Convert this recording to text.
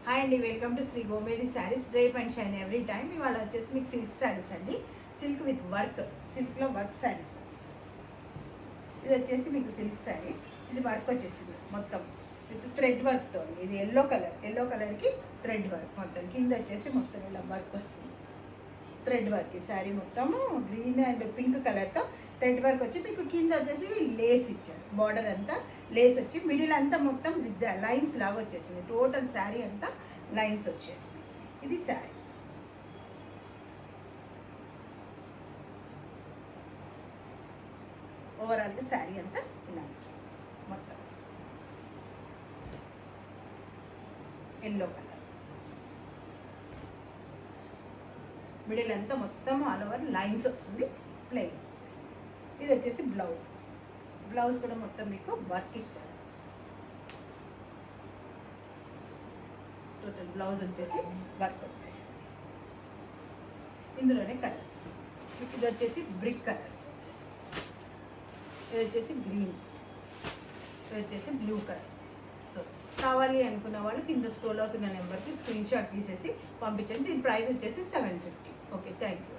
Hi అండి, welcome to Shri Gomedi saris. Drape and shine every time. ఇవాళ వచ్చేసి మీకు సిల్క్ శారీస్ అండి. సిల్క్ విత్ వర్క్, సిల్క్లో వర్క్ శారీస్. ఇది వచ్చేసి మీకు సిల్క్ శారీ. ఇది వర్క్ వచ్చేసింది మొత్తం విత్ థ్రెడ్ వర్క్తో. ఇది ఎల్లో కలర్కి థ్రెడ్ వర్క్. మొత్తం కింద వచ్చేసి మొత్తం ఇలా వర్క్ వస్తుంది, థ్రెడ్ వర్క్. ఈ శారీ మొత్తము గ్రీన్ అండ్ పింక్ కలర్తో థ్రెడ్ వర్క్ వచ్చి మీకు కింద వచ్చేసి లేస్ ఇచ్చారు. బార్డర్ అంతా లేస్ వచ్చి మిడిల్ అంతా మొత్తం జిగ్జా లైన్స్ లాగా వచ్చేసింది. టోటల్ శారీ అంతా లైన్స్ వచ్చేసింది. ఇది శారీ. ఓవరాల్గా శారీ అంతా ఇలా మొత్తం ఎల్లో కలర్. మిడిల్ అంతా మొత్తం ఆల్ ఓవర్ లైన్స్ వస్తుంది, ప్లెయిన్ వచ్చేసి. ఇది వచ్చేసి బ్లౌజ్ కూడా మొత్తం మీకు వర్క్ ఇచ్చారు. టోటల్ బ్లౌజ్ వచ్చేసి వర్క్ వచ్చేసి. ఇందులోనే కలర్స్ మీకు ఇది వచ్చేసి బ్రిక్ కలర్ వచ్చేసి, ఇది వచ్చేసి గ్రీన్, ఇది వచ్చేసి బ్లూ కలర్. సో కావాలి అనుకున్న వాళ్ళు కింద స్క్రోల్ అవుతున్న నెంబర్కి స్క్రీన్ షాట్ తీసేసి పంపించండి. దీని ప్రైస్ వచ్చేసి 750. Okay, thank you.